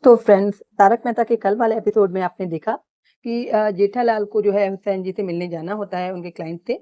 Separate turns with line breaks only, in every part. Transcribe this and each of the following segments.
तो फ्रेंड्स, तारक मेहता के कल वाले एपिसोड में आपने देखा कि जेठालाल को जो है हुसैन जी से मिलने जाना होता है उनके क्लाइंट से।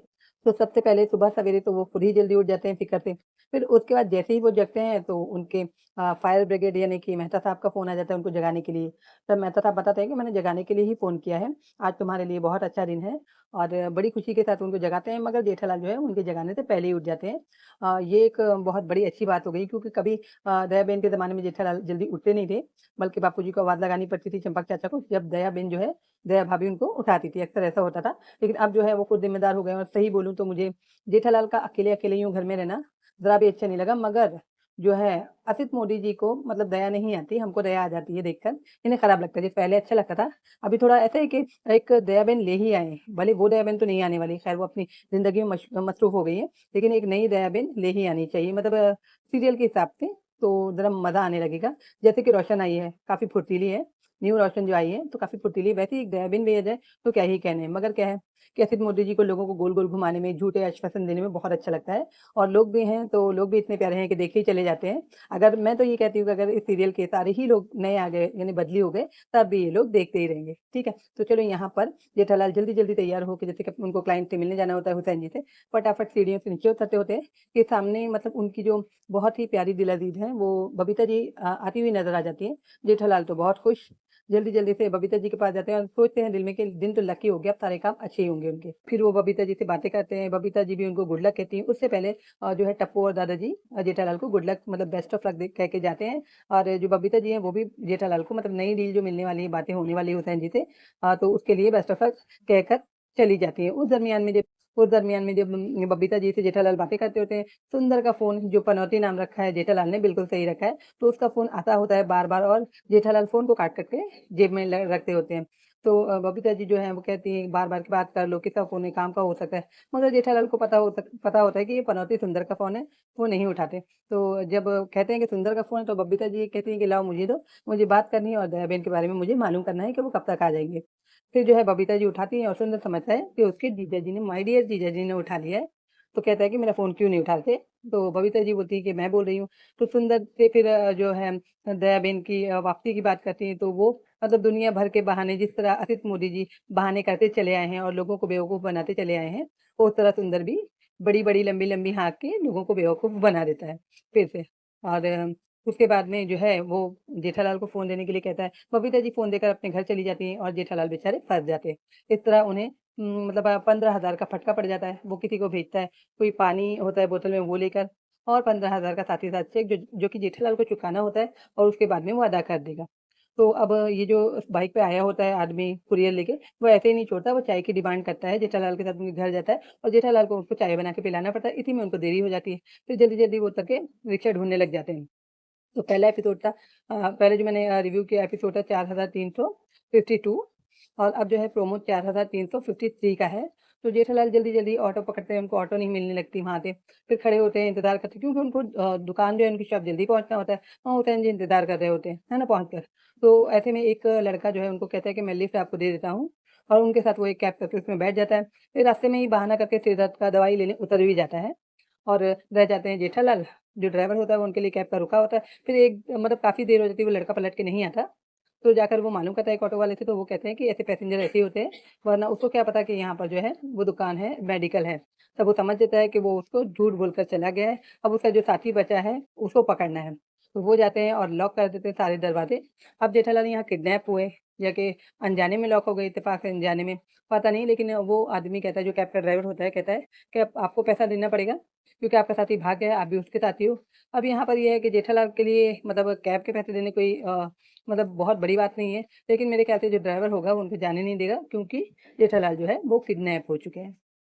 तो सबसे पहले सुबह सवेरे तो वो खुद ही जल्दी उठ जाते हैं फ़िक्र से। फिर उसके बाद जैसे ही वो जगते हैं तो उनके फायर ब्रिगेड यानी कि मेहता साहब का फ़ोन आ जाता है उनको जगाने के लिए। तब मेहता साहब बताते हैं कि मैंने जगाने के लिए ही फ़ोन किया है, आज तुम्हारे लिए बहुत अच्छा दिन है। और बड़ी खुशी के साथ उनको जगाते हैं, मगर जेठालाल जो है उनके जगाने से पहले ही उठ जाते हैं। ये एक बहुत बड़ी अच्छी बात हो गई, क्योंकि कभी दयाबेन के ज़माने में जेठालाल जल्दी उठते नहीं थे। बल्कि बापूजी को आवाज़ लगानी पड़ती थी चंपक चाचा को, जब दया बेन जो है, दया भाभी उनको उठाती थी, अक्सर ऐसा होता था। लेकिन अब जो है वो खुद ज़िम्मेदार हो गए हैं, और सही बोलूँ तो मुझे जेठालाल का अकेले-अकेले यूँ घर में रहना ज़रा भी अच्छा नहीं लगा। मगर जो है असित मोदी जी को मतलब दया नहीं आती, हमको दया आ जाती है देखकर, इन्हें खराब लगता है। जैसे पहले अच्छा लगता था, अभी थोड़ा ऐसा है कि एक दया बेन ले ही आएँ, भले वो दया बेन तो नहीं आने वाली, खैर वो अपनी ज़िंदगी में मसरूफ़ हो गई है, लेकिन एक नई दया बेन ले ही आनी चाहिए, मतलब सीरियल के हिसाब से, तो ज़रा मज़ा आने लगेगा। जैसे कि रोशन आई है, काफ़ी फुर्तीली है, न्यू रोशन जो आई है, तो काफ़ी फुर्तीली है। वैसे ही दयाबिन भी आ जाए, तो क्या ही कहने। मगर क्या है कि असित मोदी जी को लोगों को गोल-गोल घुमाने में, झूठे आश्वासन देने में बहुत अच्छा लगता है, और लोग भी हैं, तो लोग भी इतने प्यारे हैं कि देखे ही चले जाते हैं। अगर मैं तो ये कहती हूँ कि अगर इस सीरियल के सारे ही लोग नए आ गए, यानी बदली हो गए, तब भी ये लोग देखते ही रहेंगे, ठीक है? तो चलो यहाँ पर जेठालाल जल्दी-जल्दी तैयार होके, जैसे कि उनको क्लाइंट से मिलने जाना होता है हुसैन जी से, फटाफट सीढ़ियों से नीचे उतरते होते हैं कि सामने मतलब उनकी जो बहुत ही प्यारी दिल अज़ीज़ हैं, वो बबीता जी आती हुई नज़र आ जाती हैं। जेठालाल तो बहुत खुश, जल्दी-जल्दी से बबीता जी के पास जाते हैं और सोचते हैं दिल में कि दिन तो लकी हो गया, अब सारे काम अच्छे ही होंगे उनके। फिर वो बबीता जी से बातें करते हैं, बबीता जी भी उनको गुड लक कहती हैं। उससे पहले जो है टप्पू और दादाजी जेठालाल को गुड लक मतलब बेस्ट ऑफ लक दे कह के जाते हैं, और जो बबीता जी हैं वो भी जेठालाल को मतलब नई डील जो मिलने वाली है, बातें होने वाली है हुसैन जी से, तो उसके लिए बेस्ट ऑफ लक कहकर चली जाती हैं। उस दरमियान में जब बबीता जी से जेठालाल बातें करते होते हैं, सुंदर का फ़ोन जो पनौती नाम रखा है जेठालाल ने, बिल्कुल सही रखा है, तो उसका फ़ोन आता होता है बार-बार, और जेठालाल फ़ोन को काट कर के जेब में ल रखते होते हैं। तो बबीता जी जो हैं वो कहती हैं बार-बार कि बात कर लो, किसका फ़ोन है, काम का हो सकता है। मगर जेठालाल को पता होता है कि ये पनौती सुंदर का फ़ोन है, वो नहीं उठाते। तो जब कहते हैं कि सुंदर का फ़ोन है, तो बबीता जी कहती हैं कि लाओ मुझे दो, मुझे बात करनी है और दया बहन के बारे में मुझे मालूम करना है कि वो कब तक आ जाएँगे। फिर जो है बबीता जी उठाती हैं, और सुंदर समझता है कि उसके जीजा जी ने, माय डियर जीजा जी ने उठा लिया है। तो कहता है कि मेरा फ़ोन क्यों नहीं उठाते? तो बबीता जी बोलती है कि मैं बोल रही हूँ। तो सुंदर से फिर जो है दया बहन की वापसी की बात करती हैं, तो वो मतलब दुनिया भर के बहाने, जिस तरह असित मोदी जी बहाने करते चले आए हैं और लोगों को बेवकूफ़ बनाते चले आए हैं, उस तरह सुंदर भी बड़ी-बड़ी, लंबी-लंबी हाँक के लोगों को बेवकूफ़ बना देता है फिर से। और उसके बाद में जो है वो जेठालाल को फ़ोन देने के लिए कहता है। बबीता जी फ़ोन देकर अपने घर चली जाती हैं, और जेठालाल बेचारे फँस जाते हैं। इस तरह उन्हें मतलब 15,000 का फटका पड़ जाता है। वो किसी को भेजता है, कोई पानी होता है बोतल में वो लेकर, और 15,000 का साथ ही साथ चेक जो कि जेठालाल को चुकाना होता है, और उसके बाद में वो अदा कर देगा। तो अब ये जो बाइक पे आया होता है आदमी कुरियर लेके, वो ऐसे ही नहीं छोड़ता, वो चाय की डिमांड करता है, जेठालाल के साथ उनके घर जाता है, और जेठालाल को उसको चाय बना के पिलाना पड़ता है, इसी में उनको देरी हो जाती है। फिर जल्दी-जल्दी वो उतर के रिक्शा ढूँढने लग जाते हैं। तो पहला एपिसोड था, पहले जो मैंने रिव्यू किया एपिसोड था 4352, और अब जो है प्रोमो 4353 का है। तो जेठालाल जल्दी-जल्दी ऑटो पकड़ते हैं, उनको ऑटो नहीं मिलने लगती वहाँ से। फिर खड़े होते हैं, इंतज़ार करते हैं, क्योंकि उनको दुकान जो है उनकी शॉप जल्दी पहुँचना होता है। वहाँ हुसैन जी इंतज़ार कर रहे होते हैं, है ना, पहुँच कर। तो ऐसे में एक लड़का जो है उनको कहता है कि मैं लिफ्ट आपको दे देता हूँ, और उनके साथ वो एक कैब करके उसमें बैठ जाता है। फिर रास्ते में ही बहाना करके सिर दर्द का दवाई लेने उतर भी जाता है, और रह जाते हैं जेठालाल। जो ड्राइवर होता है वो उनके लिए कैब का रुका होता है। फिर एक मतलब काफ़ी देर हो जाती है, वो लड़का पलट के नहीं आता। तो जाकर वो मालूम करता है एक ऑटो वाले से, तो वो कहते हैं कि ऐसे पैसेंजर ऐसे ही होते हैं, वरना उसको क्या पता कि यहाँ पर जो है वो दुकान है, मेडिकल है। तब वो समझ जाता है कि वो उसको झूठ बोलकर चला गया है, अब उसका जो साथी बचा है उसको पकड़ना है। तो वो जाते हैं और लॉक कर देते हैं सारे दरवाज़े। अब जेठालाल यहाँ किडनैप हुए, या कि अनजाने में लॉक हो गए, इत्तेफ़ाक से अनजाने में, पता नहीं, लेकिन वो आदमी कहता है, जो कैब का ड्राइवर होता है, कहता है कि अब आपको पैसा देना पड़ेगा, क्योंकि आपका साथी भाग गया है, आप भी उसके साथी हो। अब यहाँ पर ये है कि जेठालाल के लिए मतलब कैब के पैसे देने कोई मतलब बहुत बड़ी बात नहीं है, लेकिन मेरे ख्याल से जो ड्राइवर होगा वो उनको जाने नहीं देगा, क्योंकि जेठालाल जो है वो किडनैप हो चुके हैं।